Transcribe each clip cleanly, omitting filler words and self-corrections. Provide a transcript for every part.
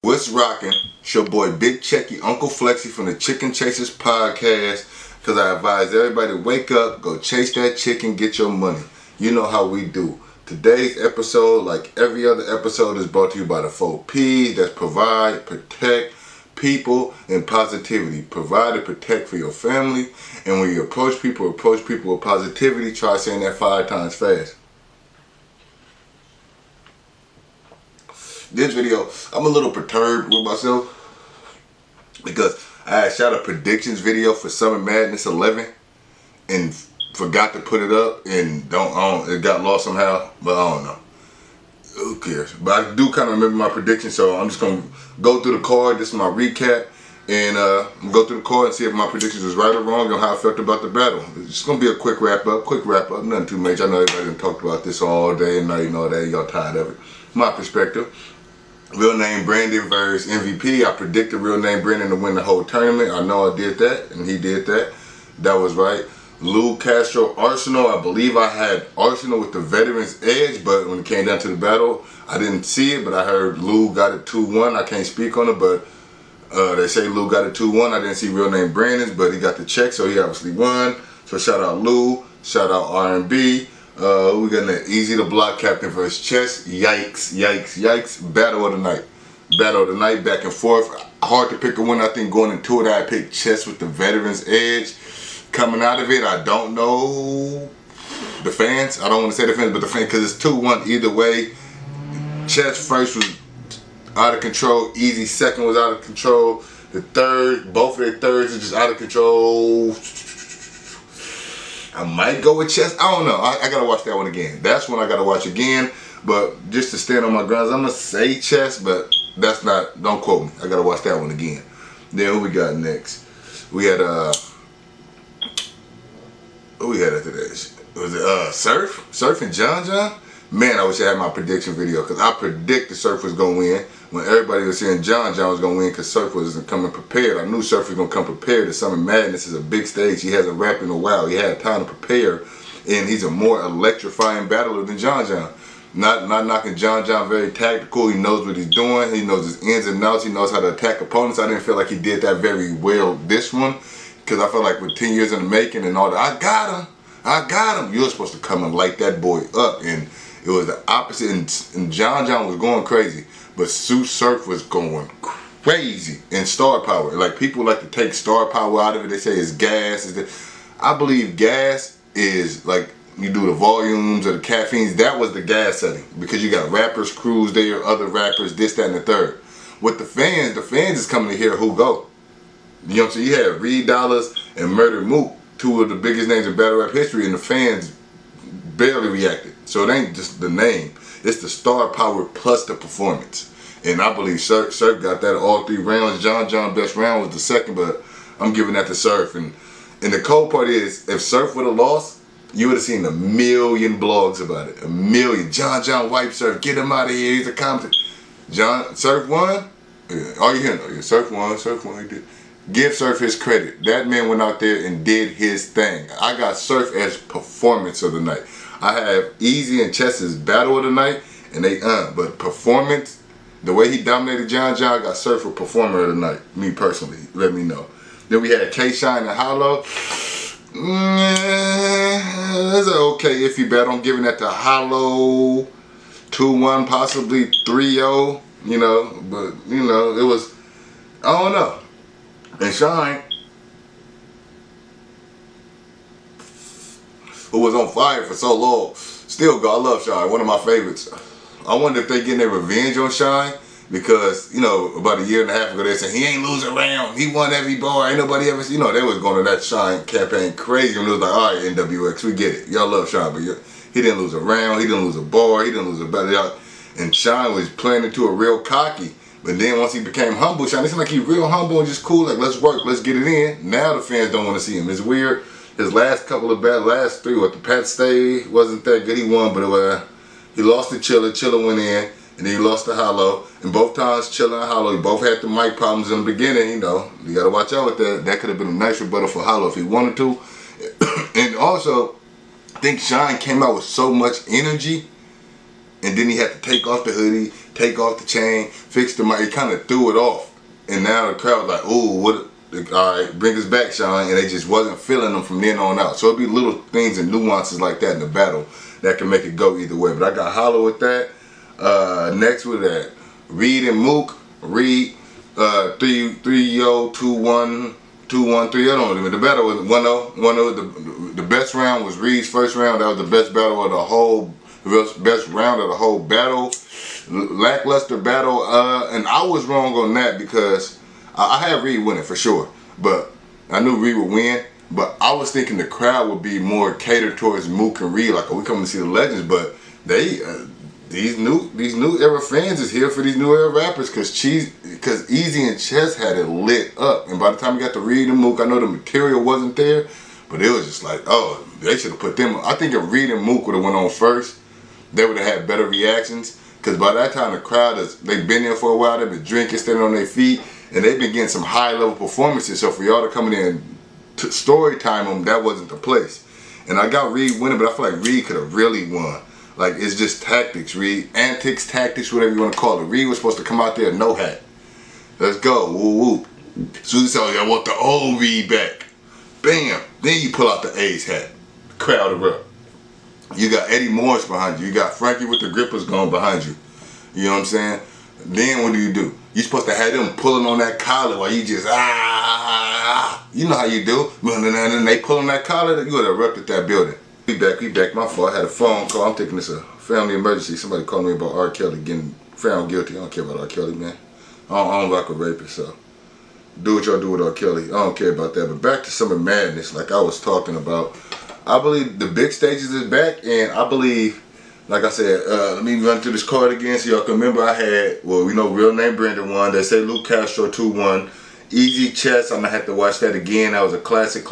What's rocking? It's your boy Big Checky, Uncle Flexy from the Chicken Chasers podcast. Because I advise everybody to wake up, go chase that chicken, get your money. You know how we do. Today's episode, like every other episode, is brought to you by the 4 P's. That's provide, protect, people, and positivity. Provide and protect for your family. And when you approach people with positivity. Try saying that 5 times fast. This video, I'm a little perturbed with myself because I had shot a predictions video for Summer Madness 11 and forgot to put it up and it got lost somehow, but I don't know. Who cares? But I do kind of remember my prediction, so I'm just going to go through the card. This is my recap, and go through the card and see if my predictions was right or wrong and how I felt about the battle. It's just going to be a quick wrap up, nothing too major. I know everybody done talked about this all day, and now you know that y'all tired of it. My perspective. Real name Brandon versus MVP. I predicted real name Brandon to win the whole tournament. I know I did that, and he did that. That was right. Lou Castro Arsenal. I believe I had Arsenal with the veterans edge, but when it came down to the battle, I didn't see it, but I heard Lou got it 2-1. I can't speak on it, but they say Lou got it 2-1. I didn't see real name Brandon's, but he got the check, so he obviously won. So shout out Lou. Shout out R&B. We got an easy to block captain versus chess. Yikes, yikes, yikes. Battle of the night. Battle of the night, back and forth. Hard to pick a winner. I think going into it, I picked chess with the veterans edge. Coming out of it, I don't know the fans. I don't want to say the fans, but the fans, because it's 2-1 either way. Chess first was out of control. Easy second was out of control. The third, both of their thirds are just out of control. I might go with chess. I don't know. I gotta watch that one again. That's one I gotta watch again. But just to stand on my grounds, I'm gonna say chess, but that's not. Don't quote me. I gotta watch that one again. Then who we got next? We had who we had after that? Was it Surf and John? Man, I wish I had my prediction video because I predicted Surf was gonna win when everybody was saying John was gonna win because Surf wasn't coming prepared. I knew Surf was gonna come prepared. The Summer Madness is a big stage. He hasn't rapped in a while. He had time to prepare, and he's a more electrifying battler than John. Not knocking John. Very tactical. He knows what he's doing. He knows his ins and outs. He knows how to attack opponents. I didn't feel like he did that very well this one because I felt like with 10 years in the making and all that, I got him. You're supposed to come and light that boy up, and it was the opposite, and John was going crazy, but Sue Surf was going crazy in star power. Like, people like to take star power out of it. They say it's gas. I believe gas is like you do the volumes or the caffeines. That was the gas setting because you got rappers, crews there, other rappers, this, that, and the third. With the fans is coming to hear who go. You know what I'm saying? You had Reed Dollars and Murder Mook, 2 of the biggest names in battle rap history, and the fans barely reacted. So it ain't just the name, it's the star power plus the performance. And I believe Surf got that all 3 rounds. John best round was the second, but I'm giving that to Surf. And the cold part is, if Surf would have lost, you would have seen a million blogs about it. A million. John wiped Surf, get him out of here, he's a commentator. Surf won? Yeah. All you hearing? Yeah, Surf won, he did. Give Surf his credit. That man went out there and did his thing. I got Surf as performance of the night. I have Easy and Chess's battle of the night, and they but performance, the way he dominated John, I got Surf for performer of the night. Me personally, let me know. Then we had K-Shine and Hollow. That's an okay iffy battle. I'm giving that to Hollow. 2-1, possibly 3-0. You know, but you know, it was, I don't know. And Shine, who was on fire for so long, still go. I love Shine, one of my favorites. I wonder if they getting their revenge on Shine because, you know, about a year and a half ago they said he ain't lose a round, he won every bar, ain't nobody ever, you know, they was going to that Shine campaign crazy and it was like, all right, NWX, we get it, y'all love Shine, but he didn't lose a round, he didn't lose a bar, he didn't lose a battle, and Shine was playing into a real cocky. But then once he became humble, Shine, it seemed like he real humble and just cool, like let's work, let's get it in. Now the fans don't want to see him. It's weird. His last couple of battles, last 3, what the Pat Stay wasn't that good. He won, but he lost to Chilla. Chilla went in, and then he lost to Hollow. And both times Chilla and Hollow, both had the mic problems in the beginning. You know, you got to watch out with that. That could have been a nice rebuttal for Hollow if he wanted to. And also, I think Shine came out with so much energy and then he had to take off the hoodie, take off the chain, fix the mic. He kind of threw it off, and now the crowd was like, "Ooh, what? All right, bring us back, Sean," and they just wasn't feeling them from then on out. So it'd be little things and nuances like that in the battle that can make it go either way. But I got hollow with that. Next with that, Reed and Mook. Reed, 3-0, 2-1, 2-1, 3. I don't know. The battle was 1-0. 1-0. The best round was Reed's first round. That was the best battle of the whole. Best round of the whole battle. Lackluster battle. And I was wrong on that because I had Reed winning for sure, but I knew Reed would win. But I was thinking the crowd would be more catered towards Mook and Reed, like, oh, we coming to see the legends. But they, these new era fans is here for these new era rappers, cause Easy and Chess had it lit up. And by the time we got to Reed and Mook, I know the material wasn't there, but it was just like, oh, they should have put them. I think if Reed and Mook would have went on first, they would have had better reactions. Cause by that time the crowd they've been there for a while. They've been drinking, standing on their feet. And they've been getting some high level performances. So for y'all to come in and story time them, that wasn't the place. And I got Reed winning, but I feel like Reed could have really won. Like, it's just tactics, Reed. Antics, tactics, whatever you want to call it. Reed was supposed to come out there no hat. Let's go. Woo woo. Susie said, I want the old Reed back. Bam. Then you pull out the A's hat. Crowd erupt. You got Eddie Morris behind you. You got Frankie with the grippers going behind you. You know what I'm saying? Then what do? You supposed to have them pulling on that collar while you just you know how you do. And then they pull on that collar, you would have erupted that building. We back. My fault. I had a phone call. I'm thinking it's a family emergency. Somebody called me about R. Kelly getting found guilty. I don't care about R. Kelly, man. I don't rock with rapists, so do what y'all do with R. Kelly. I don't care about that. But back to Summer Madness, like I was talking about. I believe the big stages is back, and I believe, like I said, let me run through this card again so y'all can remember. I had, well, we know Real Name Brandon won. They say Luke Castro 2-1. Easy Chess, I'm going to have to watch that again. That was a classic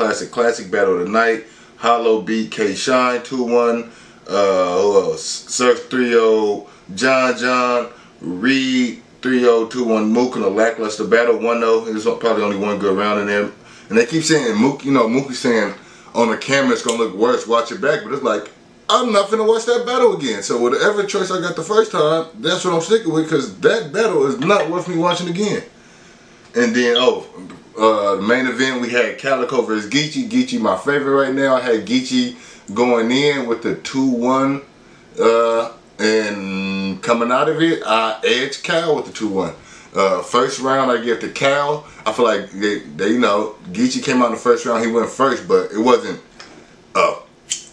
battle of the night. Hollow beat K Shine 2-1. Who else? Surf 3-0. John. Reed 3-0, 2-1. Mook in a lackluster battle 1-0. There's probably only one good round in there. And they keep saying Mook, Mook is saying on the camera it's going to look worse. Watch it back. But it's like, I'm not finna watch that battle again. So whatever choice I got the first time, that's what I'm sticking with, because that battle is not worth me watching again. And then, the main event, we had Calico versus Geechee. Geechee my favorite right now. I had Geechee going in with the 2-1. And coming out of it, I edged Cal with the 2-1. First round I give to Cal. I feel like they Geechee came out in the first round, he went first, but it wasn't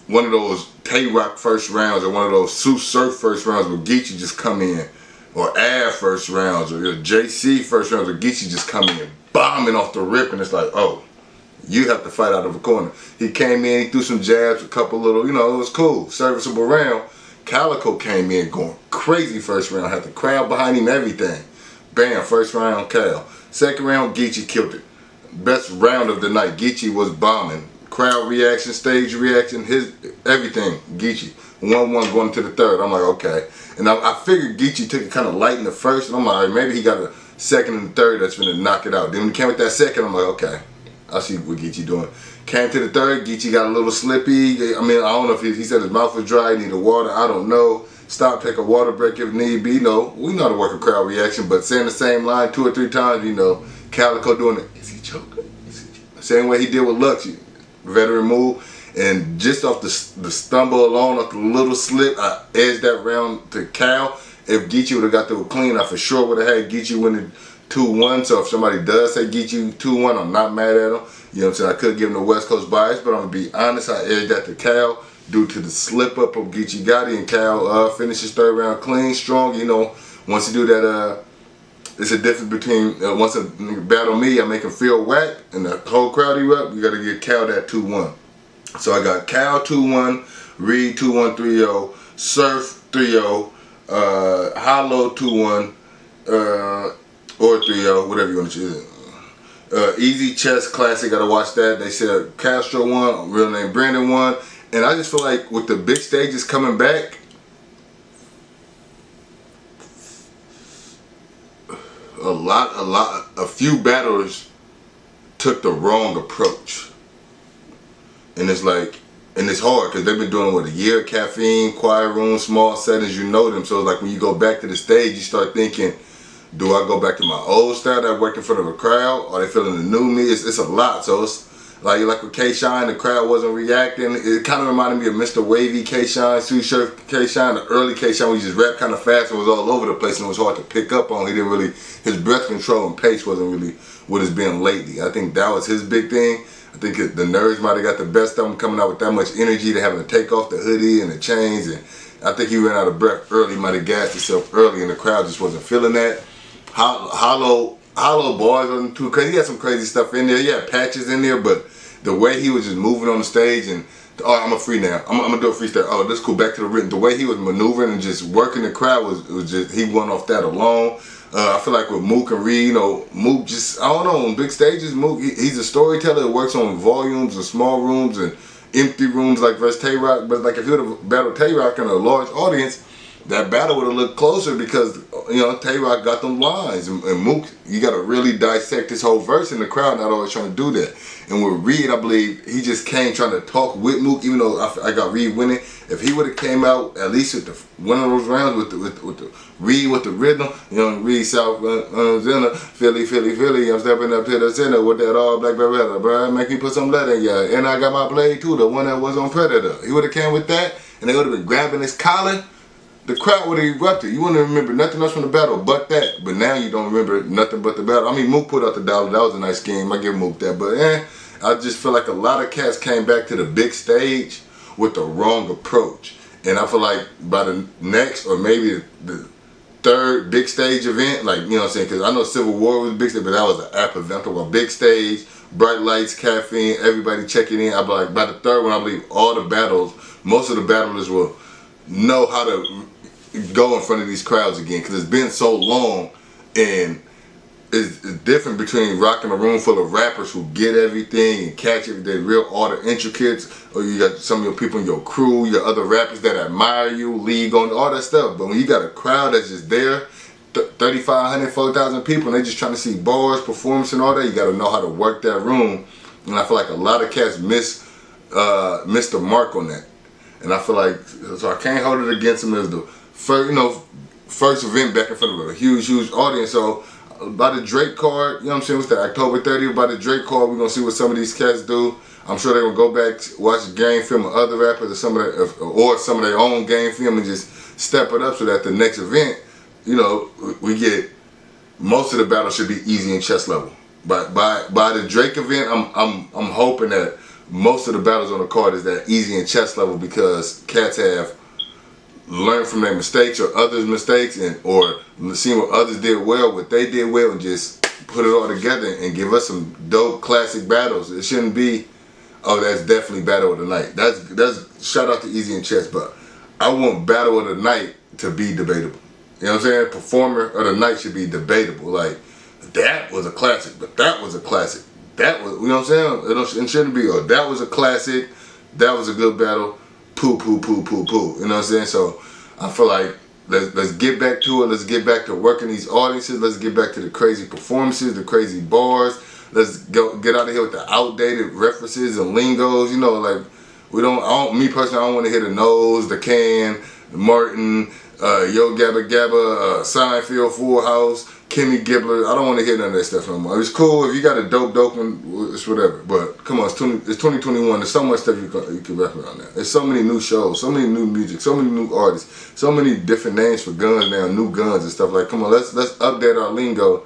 one of those Tay-Rock first rounds or one of those Sue Surf first rounds where Geechee just come in, or Av first rounds, or JC first rounds where Geechee just come in bombing off the rip, and it's like, oh, you have to fight out of a corner. He came in, he threw some jabs, a couple little, it was cool, serviceable round. Calico came in going crazy first round, had the crowd behind him, everything. Bam, first round, Cal. Second round, Geechee killed it. Best round of the night, Geechee was bombing. Crowd reaction, stage reaction, everything, Geechee. 1-1 going to the third. I'm like, okay. And I figured Geechee took it kind of light in the first, and I'm like, maybe he got a second and third that's gonna knock it out. Then when he came with that second, I'm like, okay, I see what Geechee doing. Came to the third, Geechee got a little slippy. I mean, I don't know if he said his mouth was dry, he needed water, I don't know. Stop, take a water break if need be. We know how to work a crowd reaction, but saying the same line 2 or 3 times, Calico doing it. Is he choking? Same way he did with Lux. Veteran move, and just off the stumble alone, off the little slip, I edged that round to Cal. If Geechee would have got through clean, I for sure would have had Geechee winning 2-1. So if somebody does say Geechee 2-1, I'm not mad at him. You know what I'm saying? I could give him the West Coast bias, but I'm gonna be honest, I edged that to Cal due to the slip up of Geechee Gotti, and Cal finishes third round clean, strong. Once you do that, it's a difference between once a battle me, I make him feel whack, and the whole crowd erupt. You got to give Cal that 2-1. So I got Cal 2-1, Reed 2-1, 3-0, Surf 3-0, Hollow 2-1, or 3-0, whatever you want to choose. Easy Chess Classic, gotta watch that. They said Castro won, Real Name Brandon won, and I just feel like with the big stages coming back, a few battlers took the wrong approach. And it's like, and it's hard because they've been doing what, a year, caffeine, quiet room, small settings, you know them. So it's like when you go back to the stage, you start thinking, do I go back to my old style that worked in front of a crowd? Are they feeling the new me? It's a lot. So it's like with K-Shine, the crowd wasn't reacting. It kind of reminded me of Mr. Wavy K-Shine, Sweet Shirt K-Shine, the early K-Shine where he just rapped kind of fast and was all over the place and it was hard to pick up on. He didn't really, his breath control and pace wasn't really what it's been lately. I think that was his big thing. I think the nerds might have got the best of him coming out with that much energy to having to take off the hoodie and the chains. And I think he ran out of breath early, might have gassed himself early and the crowd just wasn't feeling that. Hollow bars on too, because he had some crazy stuff in there. He had patches in there, but the way he was just moving on the stage and, oh, I'm a free now. I'm gonna do a freestyle. Oh, this cool. Back to the written. The way he was maneuvering and just working the crowd was just, he won off that alone. I feel like with Mook and Reed, you know, Mook just, I don't know, on big stages, Mook, he's a storyteller that works on volumes and small rooms and empty rooms like versus Tay-Rock. But like if he would have battled Tay-Rock in a large audience, that battle would have looked closer because, you know, Tay-Rock got them lines. And Mook, you got to really dissect his whole verse in the crowd, not always trying to do that. And with Reed, I believe he just came trying to talk with Mook, even though I got Reed winning. If he would have came out at least with one of those rounds with the Reed with the rhythm, you know, Reed South, Philly, I'm stepping up to the center with that all black Beretta, bro. Make me put some leather in ya. And I got my blade too, the one that was on Predator. He would have came with that, and they would have been grabbing his collar. The crowd would have erupted. You wouldn't remember nothing else from the battle but that. But now you don't remember nothing but the battle. I mean, Mook put out the dollar. That was a nice game. I give Mook that. But I just feel like a lot of cats came back to the big stage with the wrong approach. And I feel like by the next or maybe the third big stage event, like, you know what I'm saying? Because I know Civil War was a big stage, but that was an app event. A big stage, bright lights, caffeine, everybody checking in. I be like, by the third one, I believe all the battles, most of the battlers will know how to go in front of these crowds again, because it's been so long, and it's different between rocking a room full of rappers who get everything and catch everything, real all the intricates, or you got some of your people in your crew, your other rappers that admire you, league on all that stuff. But when you got a crowd that's just there, 3,500, 4,000 people, and they just trying to see bars, performance, and all that, you got to know how to work that room. And I feel like a lot of cats missed the mark on that. And I feel like, so I can't hold it against him as the first, you know, first event back in front of a huge audience. So by the Drake card, you know what I'm saying, what's that, October 30th, by the Drake card, we're going to see what some of these cats do. I'm sure they're going to go back, watch the game film of other rappers or some of their own game film and just step it up so that the next event, you know, we get, most of the battles should be easy and chest level. But by the Drake event, I'm hoping that most of the battles on the card is that easy and chest level, because cats have learned from their mistakes or others' mistakes, and or seeing what others did well, what they did well, and just put it all together and give us some dope classic battles. It shouldn't be, oh, that's definitely battle of the night. That's shout out to Easy and Chess, but I want battle of the night to be debatable. You know what I'm saying? Performer of the night should be debatable. Like, that was a classic, but that was a classic. That was, you know what I'm saying? It shouldn't be, oh, that was a classic, that was a good battle, poo. You know what I'm saying? So I feel like let's get back to it. Let's get back to working these audiences. Let's get back to the crazy performances, the crazy bars. Let's get out of here with the outdated references and lingos. You know, like, me personally, I don't want to hear the nose, the can, the Martin, Yo Gabba Gabba, Seinfeld, Full House, Kimmy Gibbler. I don't want to hear none of that stuff no more. It's cool if you got a dope one, it's whatever. But come on, it's 2021. There's so much stuff you can rap around now. There's so many new shows, so many new music, so many new artists, so many different names for guns now, new guns and stuff. Like, come on, let's update our lingo,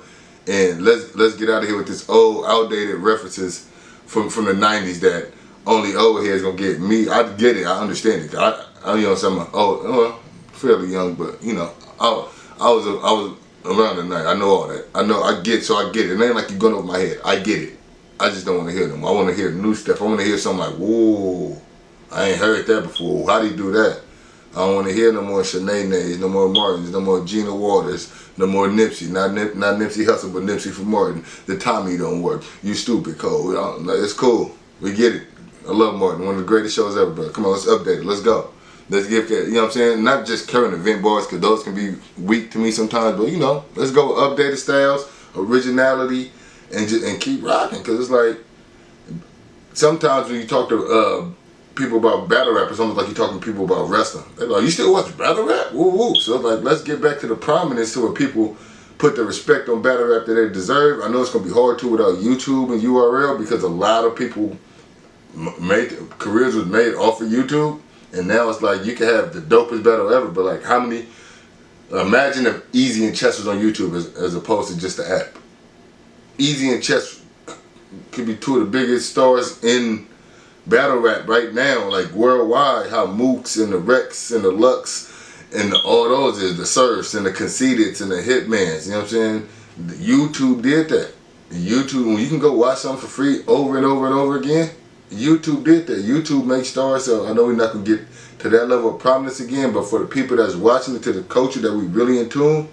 and let's get out of here with this old, outdated references from the 90s that only old heads gonna get. Me, I get it, I understand it. I you know, some well, fairly young, but you know, I was around the night. I know all that. I get it. It ain't like you're going over my head. I get it. I just don't want to hear them. I want to hear new stuff. I want to hear something like, whoa, I ain't heard that before. How do you do that? I don't want to hear no more Shanae, no more Martins, no more Gina Waters, no more Nipsey. Not Nipsey Hussle, but Nipsey for Martin. The Tommy don't work. You stupid, Cole. It's cool. We get it. I love Martin. One of the greatest shows ever, bro. Come on, let's update it. Let's go. Let's give, you know what I'm saying? Not just current event bars, because those can be weak to me sometimes, but you know, let's go with updated styles, originality, and keep rocking. Because it's like, sometimes when you talk to people about battle rap, it's almost like you're talking to people about wrestling. They're like, you still watch battle rap? Woo woo. So like, let's get back to the prominence to where people put the respect on battle rap that they deserve. I know it's gonna be hard to without YouTube and URL because a lot of people careers was made off of YouTube, and now it's like you can have the dopest battle ever, but like how many? Imagine if Easy and Chess was on YouTube as opposed to just the app. Easy and Chess could be two of the biggest stars in battle rap right now, like worldwide. How Mooks and the Rex and the Lux and all those is the Surfs and the Conceiteds and the Hitmans. You know what I'm saying? YouTube did that. YouTube, when you can go watch something for free over and over and over again, YouTube did that. YouTube makes stars. So I know we're not gonna get to that level of prominence again, but for the people that's watching it, to the culture that we really in tune,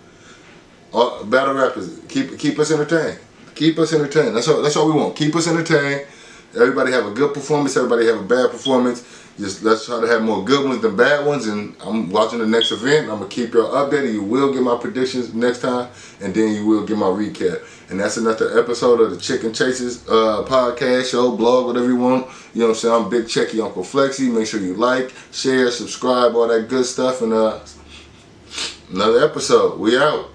battle rappers keep us entertained. Keep us entertained. That's all we want. Keep us entertained. Everybody have a good performance. Everybody have a bad performance. Just let's try to have more good ones than bad ones. And I'm watching the next event. I'm gonna keep y'all updated. You will get my predictions next time, and then you will get my recap. And that's another episode of the Chicken Chasers podcast, show, blog, whatever you want. You know what I'm saying? I'm BigCheckyUncleFlexy. Make sure you like, share, subscribe, all that good stuff. And another episode. We out.